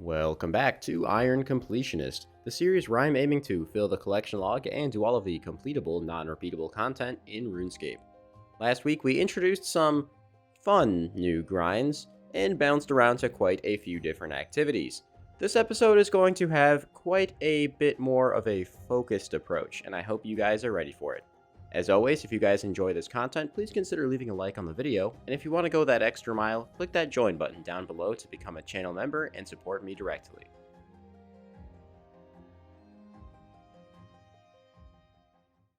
Welcome back to Iron Completionist, the series where I'm aiming to fill the collection log and do all of the completable, non-repeatable content in RuneScape. Last week we introduced some fun new grinds and bounced around to quite a few different activities. This episode is going to have quite a bit more of a focused approach, and I hope you guys are ready for it. As always, if you guys enjoy this content, please consider leaving a like on the video, and if you want to go that extra mile, click that join button down below to become a channel member and support me directly.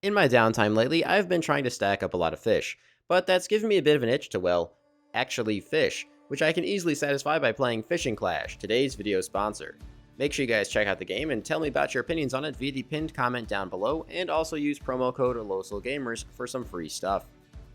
In my downtime lately, I've been trying to stack up a lot of fish, but that's given me a bit of an itch to, well, actually fish, which I can easily satisfy by playing Fishing Clash, today's video sponsor. Make sure you guys check out the game and tell me about your opinions on it via the pinned comment down below, and also use promo code LowSoulGamers for some free stuff.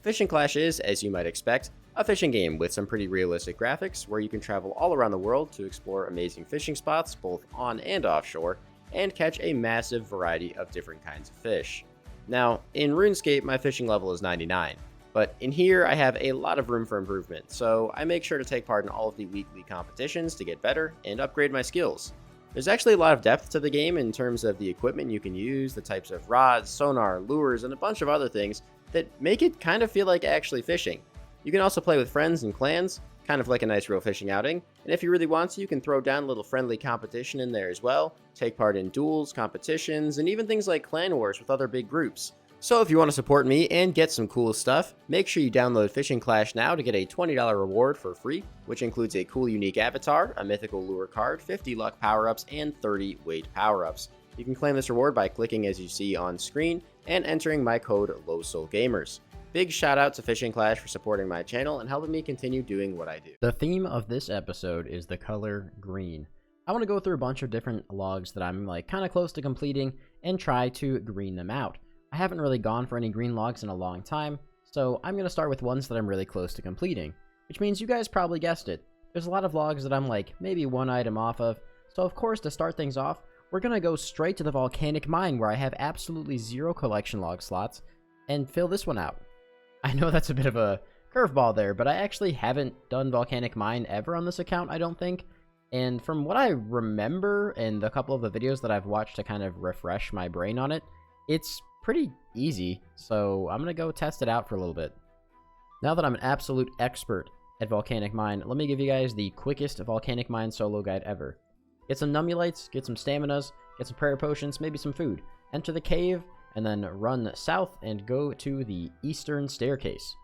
Fishing Clash is, as you might expect, a fishing game with some pretty realistic graphics where you can travel all around the world to explore amazing fishing spots both on and offshore, and catch a massive variety of different kinds of fish. Now, in RuneScape my fishing level is 99, but in here I have a lot of room for improvement, so I make sure to take part in all of the weekly competitions to get better and upgrade my skills. There's actually a lot of depth to the game in terms of the equipment you can use, the types of rods, sonar, lures, and a bunch of other things that make it kind of feel like actually fishing. You can also play with friends and clans, kind of like a nice real fishing outing, and if you really want to, you can throw down a little friendly competition in there as well, take part in duels, competitions, and even things like clan wars with other big groups. So if you want to support me and get some cool stuff, make sure you download Fishing Clash now to get a $20 reward for free, which includes a cool unique avatar, a mythical lure card, 50 luck power-ups, and 30 weight power-ups. You can claim this reward by clicking as you see on screen and entering my code LowSoulGamers. Big shout out to Fishing Clash for supporting my channel and helping me continue doing what I do. The theme of this episode is the color green. I want to go through a bunch of different logs that I'm kind of close to completing and try to green them out. I haven't really gone for any green logs in a long time, so I'm going to start with ones that I'm really close to completing, which means you guys probably guessed it. There's a lot of logs that I'm maybe one item off of, so of course to start things off, we're going to go straight to the Volcanic Mine where I have absolutely 0 collection log slots, and fill this one out. I know that's a bit of a curveball there, but I actually haven't done Volcanic Mine ever on this account, I don't think, and from what I remember and the couple of the videos that I've watched to kind of refresh my brain on it, it's pretty easy, so I'm gonna go test it out for a little bit. Now that I'm an absolute expert at Volcanic Mine, let me give you guys the quickest Volcanic Mine solo guide ever. Get some Numulites, get some Staminas, get some prayer potions, maybe some food. Enter the cave, and then run south and go to the eastern staircase.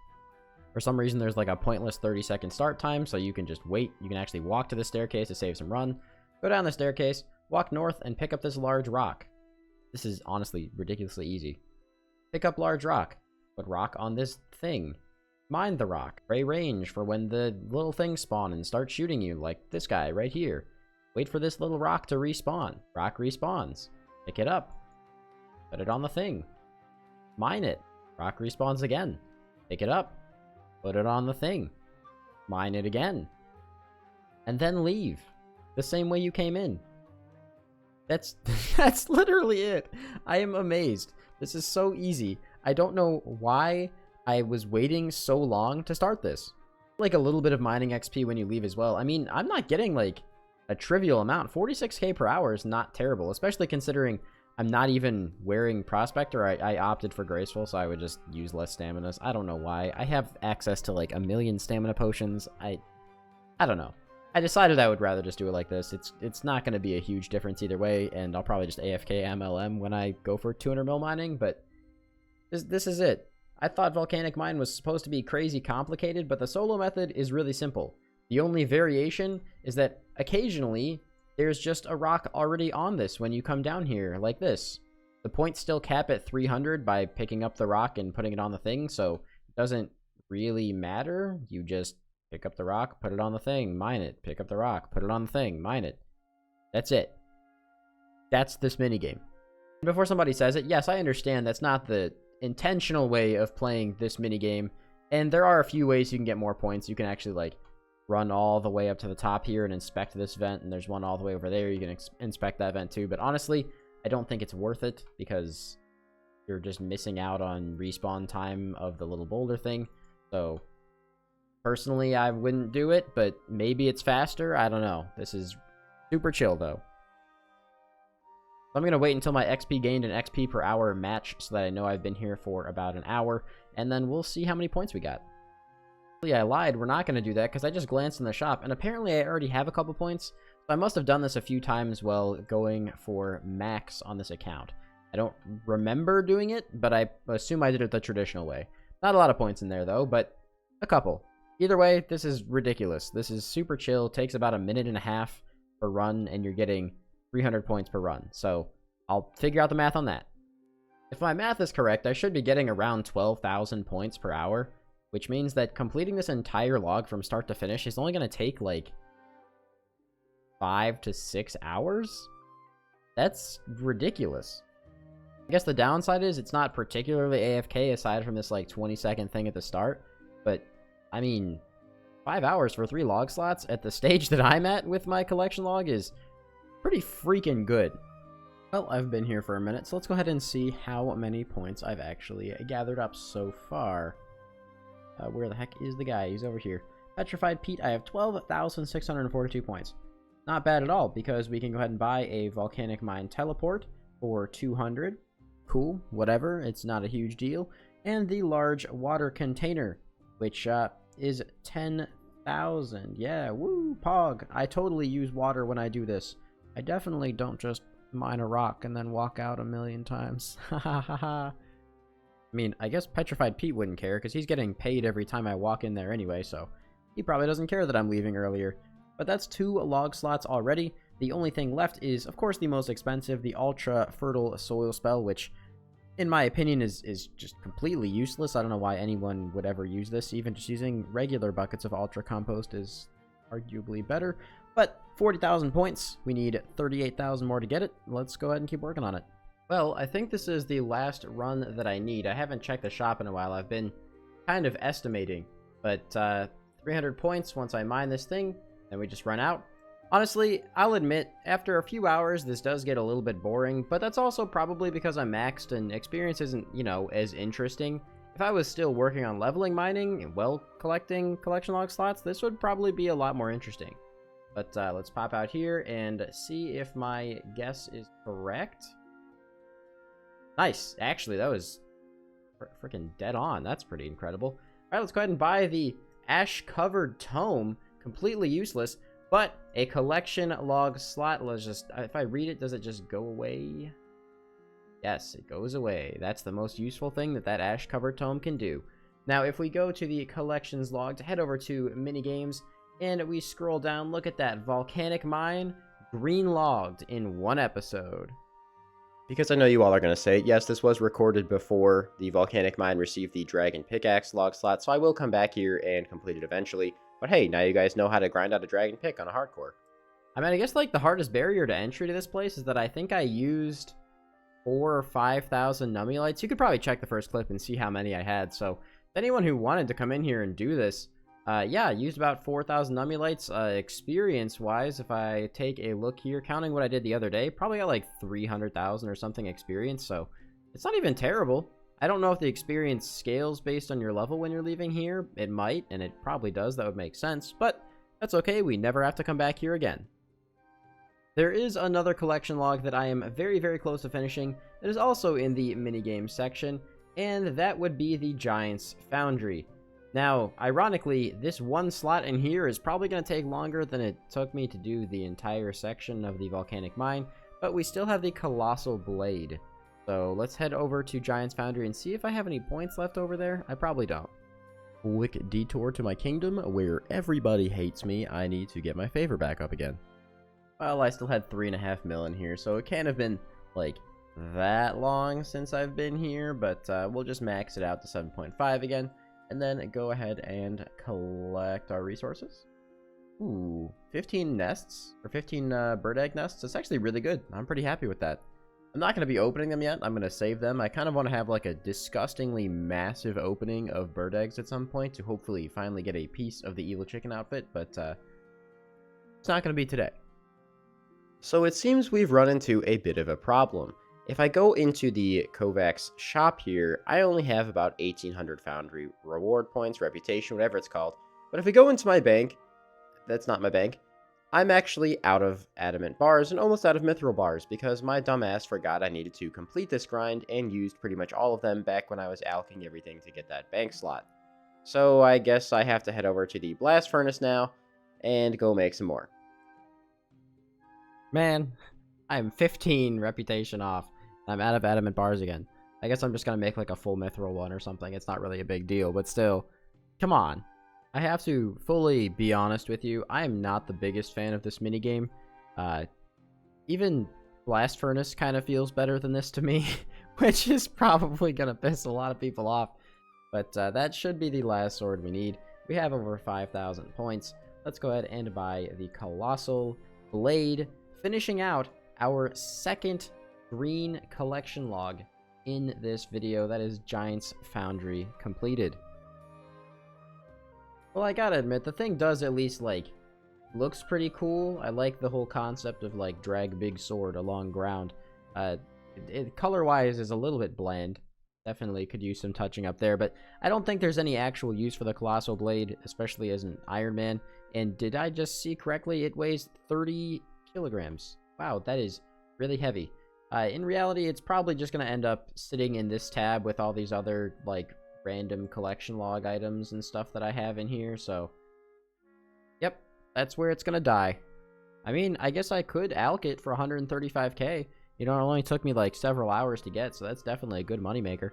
For some reason there's a pointless 30-second start time, so you can just wait. You can actually walk to the staircase to save some run. Go down the staircase, walk north, and pick up this large rock. This is honestly ridiculously easy. Pick up large rock. Put rock on this thing. Mine the rock. Pray range for when the little things spawn and start shooting you, like this guy right here. Wait for this little rock to respawn. Rock respawns. Pick it up. Put it on the thing. Mine it. Rock respawns again. Pick it up. Put it on the thing. Mine it again. And then leave. The same way you came in. That's literally it. I am amazed. This is so easy. I don't know why I was waiting so long to start this. A little bit of mining XP when you leave as well. I mean, I'm not getting a trivial amount. 46k per hour is not terrible, especially considering I'm not even wearing Prospector. I opted for Graceful, so I would just use less staminas. I don't know why. I have access to a million stamina potions. I don't know. I decided I would rather just do it like this. It's not going to be a huge difference either way, and I'll probably just AFK MLM when I go for 200 mil mining, but this is it. I thought Volcanic Mine was supposed to be crazy complicated, but the solo method is really simple. The only variation is that occasionally there's just a rock already on this when you come down here, like this. The points still cap at 300 by picking up the rock and putting it on the thing, so it doesn't really matter. You just pick up the rock, put it on the thing, mine it. Pick up the rock, put it on the thing, mine it. That's it. That's this minigame. Before somebody says it, yes, I understand that's not the intentional way of playing this minigame, and there are a few ways you can get more points. You can actually, run all the way up to the top here and inspect this vent, and there's one all the way over there. You can inspect that vent too, but honestly, I don't think it's worth it because you're just missing out on respawn time of the little boulder thing, so personally, I wouldn't do it, but maybe it's faster. I don't know. This is Super chill, though. I'm going to wait until my XP gained and XP per hour match so that I know I've been here for about an hour, and then we'll see how many points we got. I lied, we're not going to do that because I just glanced in the shop, and apparently I already have a couple points, so I must have done this a few times while going for max on this account. I don't remember doing it, but I assume I did it the traditional way. Not a lot of points in there, though, but a couple. Either way, this is ridiculous. This is super chill, takes about a minute and a half per run, and you're getting 300 points per run, so I'll figure out the math on that. If my math is correct, I should be getting around 12,000 points per hour, which means that completing this entire log from start to finish is only going to take, like, 5 to 6 hours? That's ridiculous. I guess the downside is it's not particularly AFK aside from this, like, 20-second thing at the start, but, I mean, 5 hours for 3 log slots at the stage that I'm at with my collection log is pretty freaking good. Well, I've been here for a minute, so let's go ahead and see how many points I've actually gathered up so far. Where the heck is the guy? He's over here. Petrified Pete, I have 12,642 points. Not bad at all, because we can go ahead and buy a Volcanic Mine Teleport for 200. Cool, whatever, it's not a huge deal. And the Large Water Container, which is 10,000. Yeah, woo, pog. I totally use water when I do this. I definitely don't just mine a rock and then walk out a million times. Ha ha ha ha. I mean, I guess Petrified Pete wouldn't care, because he's getting paid every time I walk in there anyway, so he probably doesn't care that I'm leaving earlier. But that's 2 log slots already. The only thing left is, of course, the most expensive, the Ultra Fertile Soil Spell, which, in my opinion, is just completely useless. I don't know why anyone would ever use this. Even just using regular buckets of Ultra Compost is arguably better. But 40,000 points. We need 38,000 more to get it. Let's go ahead and keep working on it. Well, I think this is the last run that I need. I haven't checked the shop in a while. I've been kind of estimating. But 300 points once I mine this thing, then we just run out. Honestly, I'll admit, after a few hours, this does get a little bit boring, but that's also probably because I'm maxed and experience isn't, you know, as interesting. If I was still working on leveling mining and, well, collecting collection log slots, this would probably be a lot more interesting. But let's pop out here and see if my guess is correct. Nice. Actually, that was freaking dead on. That's pretty incredible. All right, let's go ahead and buy the ash-covered tome. Completely useless, but a collection log slot. Let's just, if I read it, does it just go away? Yes, it goes away. That's the most useful thing that ash-covered tome can do. Now, if we go to the collections log, to head over to minigames, and we scroll down, look at that Volcanic Mine, green logged in 1 episode. Because I know you all are going to say, yes, this was recorded before the Volcanic Mine received the Dragon Pickaxe log slot, so I will come back here and complete it eventually. But hey, now you guys know how to grind out a Dragon Pick on a hardcore. I mean, I guess, like, the hardest barrier to entry to this place is that I think I used 4,000 or 5,000 Nunley. You could probably check the first clip and see how many I had, so anyone who wanted to come in here and do this, yeah, I used about 4,000 Nunley. Experience-wise, if I take a look here, counting what I did the other day, probably got like 300,000 or something experience, so it's not even terrible. I don't know if the experience scales based on your level when you're leaving here. It might, and it probably does. That would make sense, but that's okay. We never have to come back here again. There is another collection log that I am very, very close to finishing that is also in the minigame section, and that would be the Giant's Foundry. Now, ironically, this 1 slot in here is probably going to take longer than it took me to do the entire section of the Volcanic Mine, but we still have the Colossal Blade. So let's head over to Giant's Foundry and see if I have any points left over there. I probably don't. Quick detour to my kingdom where everybody hates me. I need to get my favor back up again. Well, I still had 3.5 mil in here, so it can't have been, like, that long since I've been here, but we'll just max it out to 7.5 again. And then go ahead and collect our resources. Ooh, 15 nests, or 15 bird egg nests. That's actually really good. I'm pretty happy with that. I'm not going to be opening them yet. I'm going to save them. I kind of want to have like a disgustingly massive opening of bird eggs at some point to hopefully finally get a piece of the evil chicken outfit, but it's not going to be today. So it seems we've run into a bit of a problem. If I go into the Kovacs shop here, I only have about 1,800 foundry reward points, reputation, whatever it's called. But if I go into my bank, that's not my bank, I'm actually out of adamant bars and almost out of mithril bars because my dumbass forgot I needed to complete this grind and used pretty much all of them back when I was alching everything to get that bank slot. So I guess I have to head over to the blast furnace now and go make some more. Man, I'm 15 reputation off. I'm out of adamant bars again. I guess I'm just gonna make like a full mithril one or something. It's not really a big deal, but still, come on. I have to fully be honest with you. I am not the biggest fan of this minigame. Even Blast Furnace kind of feels better than this to me, which is probably gonna piss a lot of people off. But that should be the last sword we need. We have over 5,000 points. Let's go ahead and buy the Colossal Blade, finishing out our second green collection log in this video. That is Giant's Foundry completed. Well, I gotta admit, the thing does at least, like, looks pretty cool. I like the whole concept of, like, drag big sword along ground. Color-wise is a little bit bland. Definitely could use some touching up there, but I don't think there's any actual use for the Colossal Blade, especially as an Iron Man. And did I just see correctly? It weighs 30 kilograms. Wow, that is really heavy. In reality, it's probably just going to end up sitting in this tab with all these other, like, random collection log items and stuff that I have in here, so yep, that's where it's gonna die. I mean, I guess I could alch it for 135k. You know, it only took me like several hours to get, so that's definitely a good moneymaker.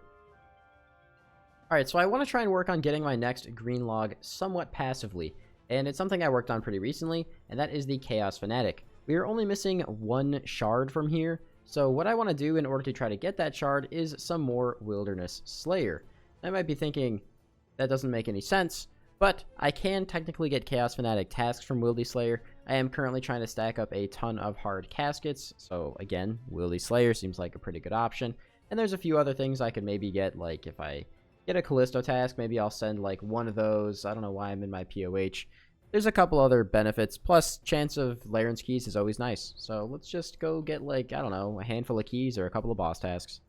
Alright, so I want to try and work on getting my next green log somewhat passively, and it's something I worked on pretty recently, and that is the Chaos Fanatic. We are only missing one shard from here, so what I want to do in order to try to get that shard is some more Wilderness Slayer. I might be thinking, that doesn't make any sense, but I can technically get Chaos Fanatic tasks from Wildy Slayer. I am currently trying to stack up a ton of hard caskets, so again, Wildy Slayer seems like a pretty good option. And there's a few other things I could maybe get, like if I get a Callisto task, maybe I'll send like one of those. I don't know why I'm in my POH. There's a couple other benefits, plus chance of Larran's keys is always nice. So let's just go get like, I don't know, a handful of keys or a couple of boss tasks.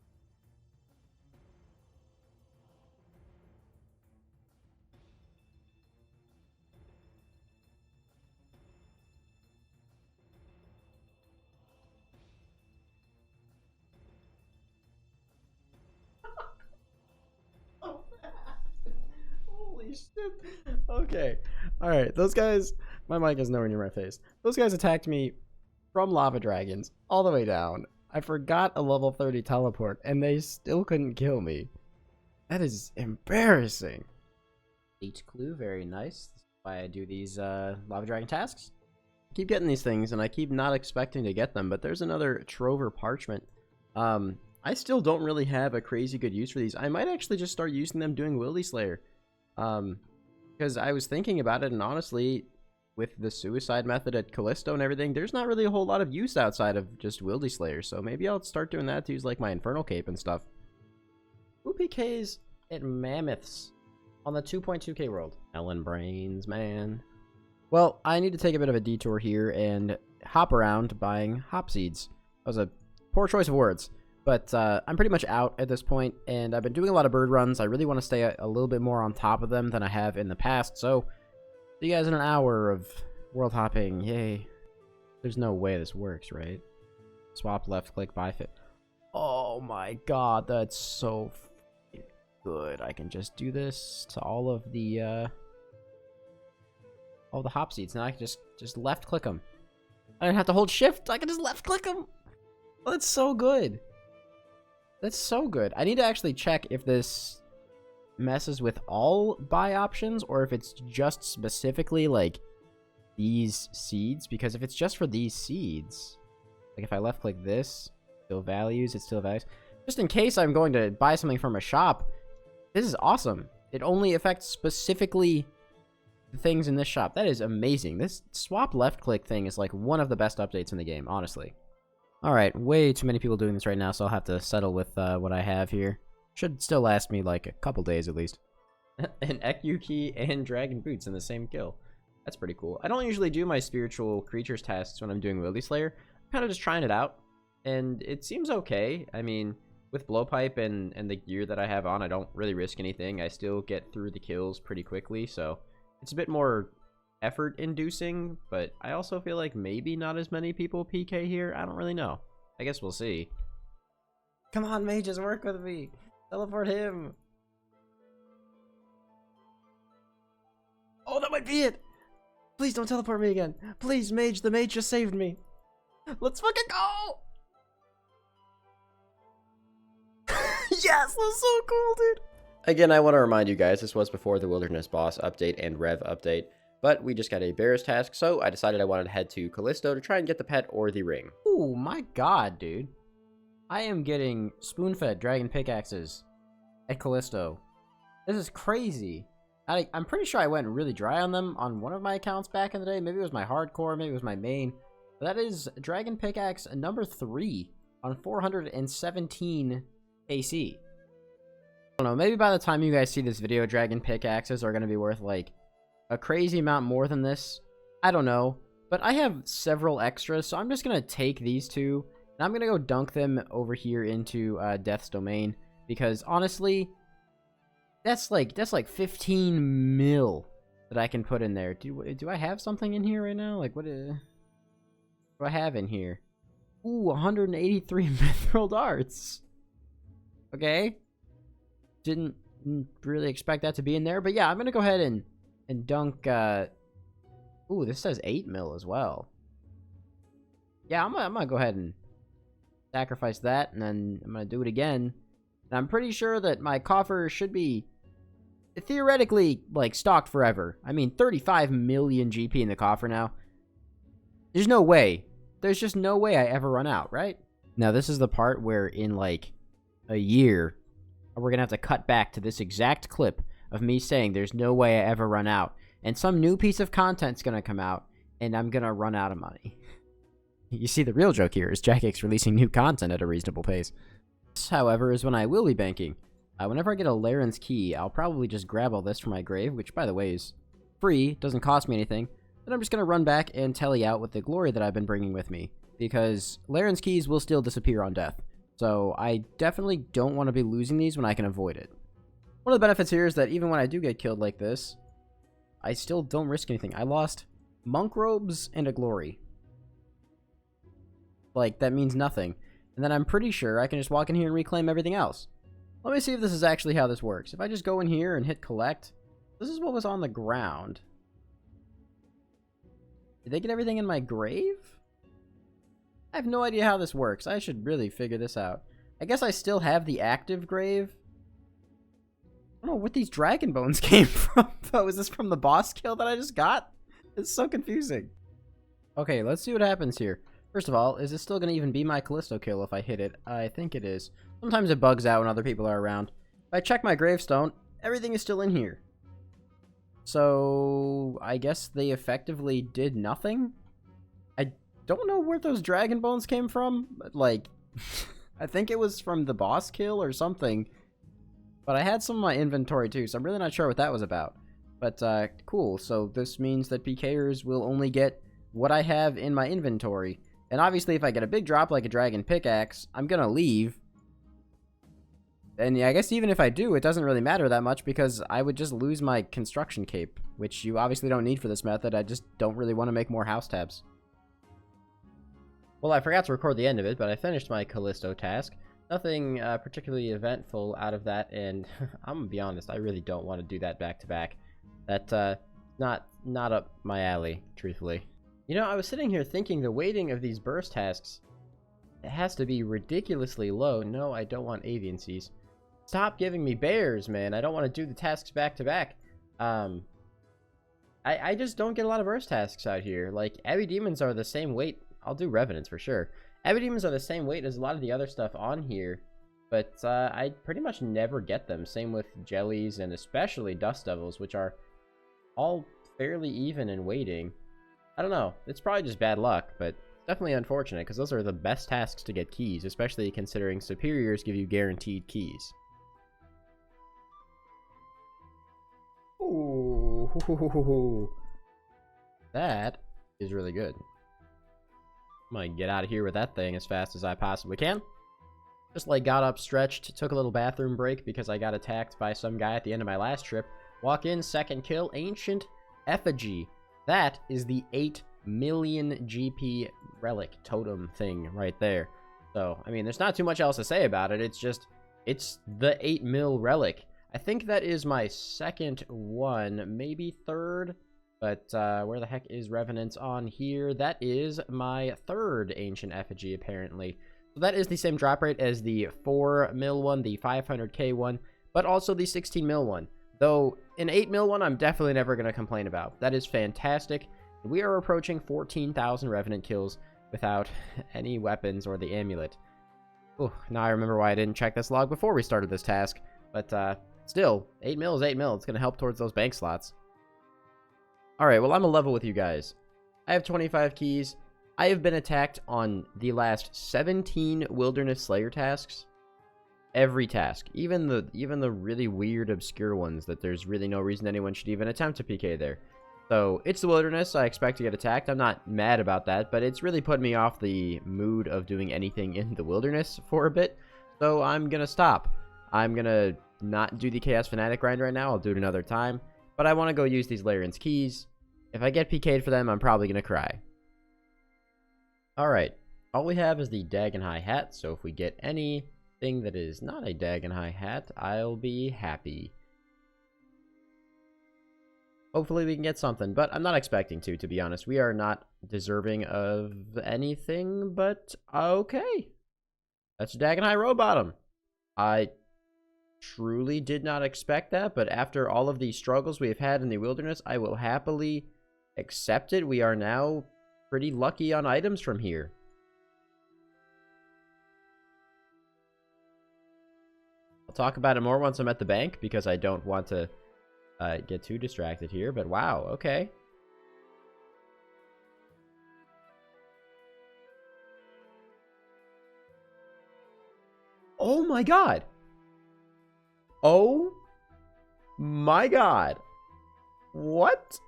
Holy shit. Okay. Alright, those guys... My mic is nowhere near my face. Those guys attacked me from lava dragons all the way down. I forgot a level 30 teleport, and they still couldn't kill me. That is embarrassing. 8 clue, very nice. That's why I do these lava dragon tasks. I keep getting these things, and I keep not expecting to get them, but there's another Trover Parchment. I still don't really have a crazy good use for these. I might actually just start using them doing Wildy Slayer. Because I was thinking about it, and honestly, with the suicide method at Callisto and everything, there's not really a whole lot of use outside of just Wildy Slayer, so maybe I'll start doing that to use, like, my Infernal Cape and stuff. UPKs at Mammoths on the 2.2k world. Ellen Brains, man. Well, I need to take a bit of a detour here and hop around buying hop seeds. That was a poor choice of words. But I'm pretty much out at this point, and I've been doing a lot of bird runs. I really want to stay a little bit more on top of them than I have in the past, so see you guys in an hour of world hopping. Yay. There's no way this works, right? Swap left click buy fit. Oh my god, that's so good. I can just do this to all of the hop seeds. Now I can just left click them. I don't have to hold shift. I can just left click them. Oh, that's so good. That's so good. I need to actually check if this messes with all buy options or if it's just specifically like these seeds, because if it's just for these seeds, like if I left click this, still values, it still values. Just in case I'm going to buy something from a shop, this is awesome. It only affects specifically the things in this shop. That is amazing. This swap left click thing is like one of the best updates in the game, honestly. Alright, way too many people doing this right now, so I'll have to settle with what I have here. Should still last me like a couple days at least. An Eku key and Dragon Boots in the same kill. That's pretty cool. I don't usually do my spiritual creatures tasks when I'm doing Wildy Slayer. I'm kind of just trying it out, and it seems okay. I mean, with Blowpipe and the gear that I have on, I don't really risk anything. I still get through the kills pretty quickly, so it's a bit more effort inducing, but I also feel like maybe not as many people PK here. I don't really know. I guess we'll see. Come on, mages, work with me. Teleport him. Oh, that might be it. Please don't teleport me again. Please, mage. The mage just saved me. Let's fucking go. Yes, that's so cool, dude. Again, I want to remind you guys, this was before the Wilderness Boss update and Rev update, but we just got a Bears task, so I decided I wanted to head to Callisto to try and get the pet or the ring. Oh my god, dude. I am getting spoon-fed dragon pickaxes at Callisto. This is crazy. I'm pretty sure I went really dry on them on one of my accounts back in the day. Maybe it was my hardcore, maybe it was my main. But that is dragon pickaxe number 3 on 417 AC. I don't know, maybe by the time you guys see this video, dragon pickaxes are going to be worth like a crazy amount more than this. I don't know, but I have several extras, so I'm just going to take these two and I'm going to go dunk them over here into Death's Domain, because honestly, that's like 15 mil that I can put in there. Do I have something in here right now? Like, what do I have in here? Ooh, 183 mithril darts. Okay. Didn't really expect that to be in there, but yeah, I'm gonna go ahead and dunk. Ooh, this says 8 mil as well. Yeah, I'm gonna go ahead and sacrifice that, and then I'm gonna do it again. And I'm pretty sure that my coffer should be theoretically like stocked forever. I mean, 35 million GP in the coffer now. There's no way. There's just no way I ever run out, right? Now this is the part where in like a year, we're gonna have to cut back to this exact clip of me saying there's no way I ever run out. And some new piece of content's gonna come out, and I'm gonna run out of money. You see, the real joke here is Jackix releasing new content at a reasonable pace. This, however, is when I will be banking. Whenever I get a Larran's key, I'll probably just grab all this from my grave, which, by the way, is free, doesn't cost me anything. Then I'm just gonna run back and tally out with the glory that I've been bringing with me, because Larran's keys will still disappear on death. So I definitely don't want to be losing these when I can avoid it. One of the benefits here is that even when I do get killed like this, I still don't risk anything. I lost monk robes and a glory. Like, that means nothing. And then I'm pretty sure I can just walk in here and reclaim everything else. Let me see if this is actually how this works. If I just go in here and hit collect, this is what was on the ground. Did they get everything in my grave? I have no idea how this works. I should really figure this out. I guess I still have the active grave. I don't know what these dragon bones came from, though. Is this from the boss kill that I just got? It's so confusing. Okay, let's see what happens here. First of all, is this still going to even be my Callisto kill if I hit it? I think it is. Sometimes it bugs out when other people are around. If I check my gravestone, everything is still in here. So, I guess they effectively did nothing? I don't know where those dragon bones came from, but like, I think it was from the boss kill or something. But I had some in my inventory too, so I'm really not sure what that was about. But cool, so this means that PKers will only get what I have in my inventory. And obviously if I get a big drop like a dragon pickaxe, I'm gonna leave. And yeah, I guess even if I do, it doesn't really matter that much because I would just lose my construction cape, which you obviously don't need for this method. I just don't really want to make more house tabs. Well, I forgot to record the end of it, but I finished my Callisto task. Nothing particularly eventful out of that, and I'm gonna be honest, I really don't want to do that back to back. That's not up my alley, truthfully. You know, I was sitting here thinking the weighting of these burst tasks, it has to be ridiculously low. No, I don't want avian seas. Stop giving me bears, man. I don't want to do the tasks back to back. I just don't get a lot of burst tasks out here. Like, Abbey Demons are the same weight. I'll do Revenants for sure. Abbey Demons are the same weight as a lot of the other stuff on here, but I pretty much never get them. Same with Jellies and especially Dust Devils, which are all fairly even in weighting. I don't know. It's probably just bad luck, but definitely unfortunate because those are the best tasks to get keys, especially considering superiors give you guaranteed keys. Ooh, that is really good. I'm gonna get out of here with that thing as fast as I possibly can. Just like got up, stretched, took a little bathroom break because I got attacked by some guy at the end of my last trip. Walk in, second kill, Ancient Effigy. That is the 8 million GP relic totem thing right there. So, I mean, there's not too much else to say about it. It's just, it's the 8 mil relic. I think that is my second one, maybe third. But where the heck is Revenant on here? That is my third ancient effigy, apparently. So that is the same drop rate as the 4 mil one, the 500k one, but also the 16 mil one. Though an 8 mil one, I'm definitely never going to complain about. That is fantastic. We are approaching 14,000 Revenant kills without any weapons or the amulet. Ooh, now I remember why I didn't check this log before we started this task. But still, 8 mil is 8 mil. It's going to help towards those bank slots. Alright, well, I'm a level with you guys. I have 25 keys. I have been attacked on the last 17 Wilderness Slayer tasks. Every task. Even the really weird, obscure ones that there's really no reason anyone should even attempt to PK there. So, it's the Wilderness. I expect to get attacked. I'm not mad about that, but it's really put me off the mood of doing anything in the Wilderness for a bit. So, I'm gonna stop. I'm gonna not do the Chaos Fanatic grind right now. I'll do it another time. But I want to go use these Larran's keys. If I get PK'd for them, I'm probably gonna cry. Alright. All we have is the Dagon High hat, so if we get anything that is not a Dagon High hat, I'll be happy. Hopefully we can get something, but I'm not expecting to be honest. We are not deserving of anything, but okay. That's a Dagon High row bottom. I truly did not expect that, but after all of the struggles we have had in the Wilderness, I will happily accept it. We are now pretty lucky on items from here. I'll talk about it more once I'm at the bank, because I don't want to get too distracted here, but wow, okay. Oh my god! Oh my god! What?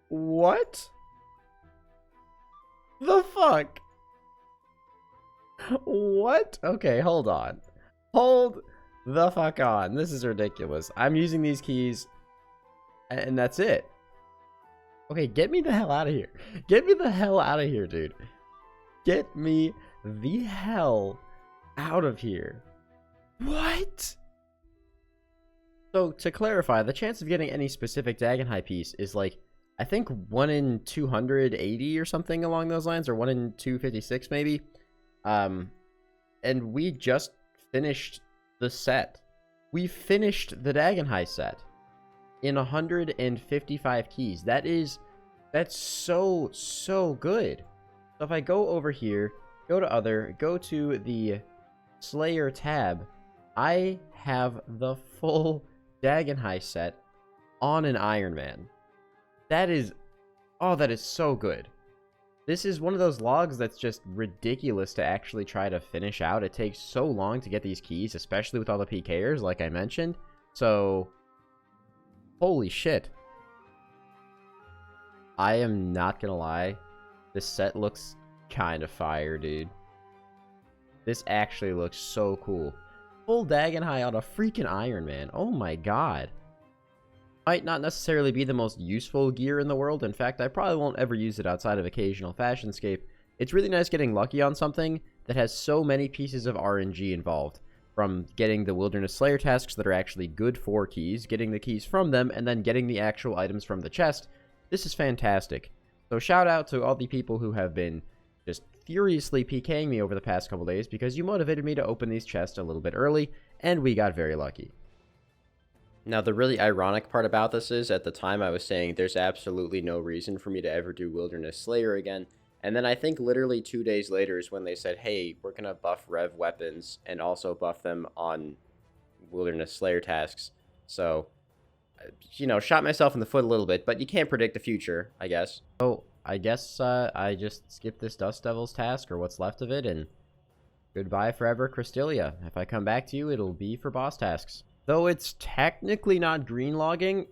What? The fuck? What? Okay, hold on. Hold the fuck on. This is ridiculous. I'm using these keys, and that's it. Okay, get me the hell out of here. Get me the hell out of here, dude. Get me the hell out of here. What? So, to clarify, the chance of getting any specific Dagon High piece is like, I think 1 in 280 or something along those lines, or 1 in 256 maybe. And we just finished the set. We finished the Dagon High set in 155 keys. That's so good. So if I go over here, go to other, go to the Slayer tab, I have the full Dagon High set on an Iron Man. That is, oh, that is so good. This is one of those logs that's just ridiculous to actually try to finish out. It takes so long to get these keys, especially with all the PKers, like I mentioned. So, holy shit. I am not gonna lie. This set looks kind of fire, dude. This actually looks so cool. Full Dagon High on a freaking Iron Man. Oh my god. Might not necessarily be the most useful gear in the world. In fact, I probably won't ever use it outside of occasional Fashionscape. It's really nice getting lucky on something that has so many pieces of RNG involved. From getting the Wilderness Slayer tasks that are actually good for keys, getting the keys from them, and then getting the actual items from the chest. This is fantastic. So shout out to all the people who have been just furiously PKing me over the past couple days, because you motivated me to open these chests a little bit early, and we got very lucky. Now, the really ironic part about this is, at the time I was saying there's absolutely no reason for me to ever do Wilderness Slayer again, and then I think literally 2 days later is when they said, hey, we're going to buff Rev weapons, and also buff them on Wilderness Slayer tasks. So, you know, shot myself in the foot a little bit, but you can't predict the future, I guess. So, I guess I just skip this Dust Devils task, or what's left of it, and goodbye forever, Cristilia. If I come back to you, it'll be for boss tasks. Though it's technically not green logging,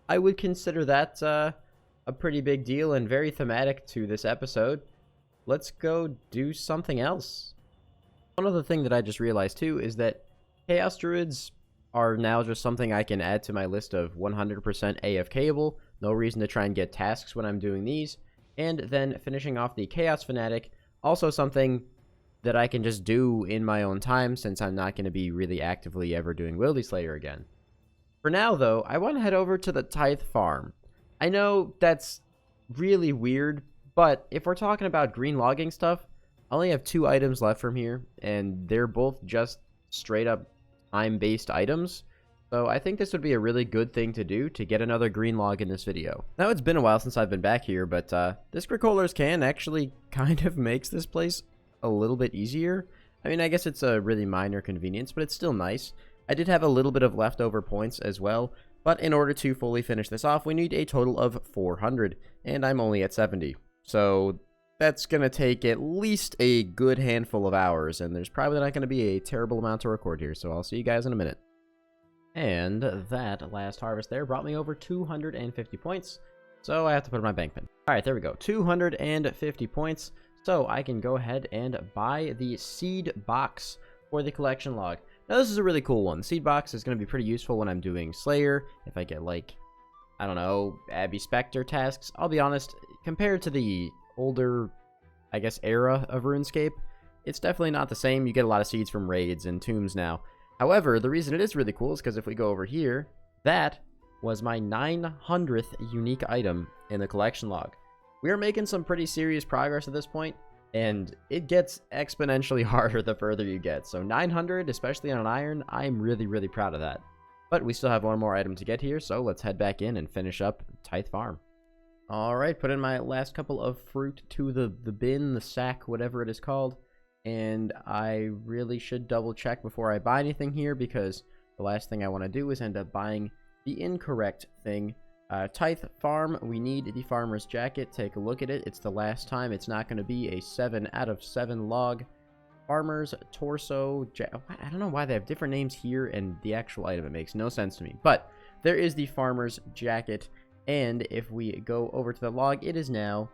I would consider that a pretty big deal and very thematic to this episode. Let's go do something else. One other thing that I just realized too is that Chaos Druids are now just something I can add to my list of 100% AFKable. No reason to try and get tasks when I'm doing these. And then finishing off the Chaos Fanatic, also something that I can just do in my own time since I'm not going to be really actively ever doing Wildy Slayer again. For now, though, I want to head over to the Tithe farm. I know that's really weird, but if we're talking about green logging stuff, I only have 2 items left from here, and they're both just straight up time-based items. So I think this would be a really good thing to do to get another green log in this video. Now, it's been a while since I've been back here, but this Gricolar's can actually kind of makes this place a little bit easier. I mean, I guess it's a really minor convenience, but it's still nice. I did have a little bit of leftover points as well, but in order to fully finish this off, we need a total of 400, and I'm only at 70. So that's going to take at least a good handful of hours, and there's probably not going to be a terrible amount to record here, so I'll see you guys in a minute. And that last harvest there brought me over 250 points, so I have to put in my bank pin. Alright, there we go, 250 points, so I can go ahead and buy the seed box for the collection log. Now this is a really cool one. The seed box is going to be pretty useful when I'm doing Slayer, if I get like, I don't know, Abby Spectre tasks. I'll be honest, compared to the older, I guess, era of RuneScape, it's definitely not the same. You get a lot of seeds from raids and tombs now. However, the reason it is really cool is because if we go over here, that was my 900th unique item in the collection log. We are making some pretty serious progress at this point, and it gets exponentially harder the further you get. So 900, especially on an iron, I'm really, really proud of that. But we still have one more item to get here, so let's head back in and finish up Tithe Farm. Alright, put in my last couple of fruit to the bin, the sack, whatever it is called. And I really should double check before I buy anything here, because the last thing I want to do is end up buying the incorrect thing. Tithe Farm, we need the farmer's jacket. Take a look at it. It's the last time. It's not going to be a 7 out of 7 log. Farmer's torso. I don't know why they have different names here and the actual item. It makes no sense to me. But there is the farmer's jacket. And if we go over to the log, it is now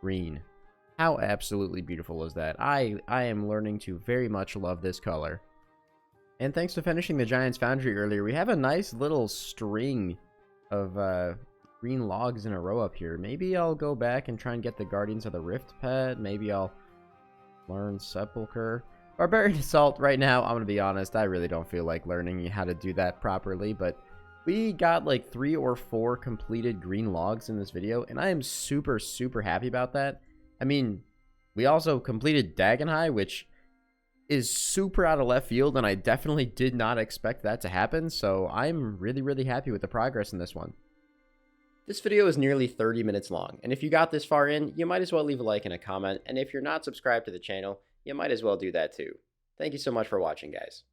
green. How absolutely beautiful is that? I am learning to very much love this color. And thanks to finishing the Giant's Foundry earlier, we have a nice little string of green logs in a row up here. Maybe I'll go back and try and get the Guardians of the Rift pet. Maybe I'll learn Sepulchre. Barbarian Assault right now, I'm going to be honest, I really don't feel like learning how to do that properly, but we got like 3 or 4 completed green logs in this video, and I am super, super happy about that. I mean, we also completed Dagenhai, which is super out of left field, and I definitely did not expect that to happen, so I'm really, really happy with the progress in this one. This video is nearly 30 minutes long, and if you got this far in, you might as well leave a like and a comment, and if you're not subscribed to the channel, you might as well do that too. Thank you so much for watching, guys.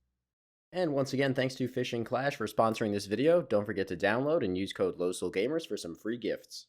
And once again, thanks to Fishing Clash for sponsoring this video. Don't forget to download and use code LowSoulGamers for some free gifts.